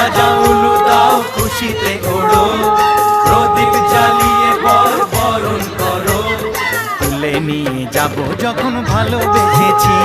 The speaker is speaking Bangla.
বাজাও উলু দাও খুশিতে ওড়ো, প্রদীপ জ্বালিয়ে বরণ করো। তুলে নিয়ে যাব যখন ভালোবেসেছি,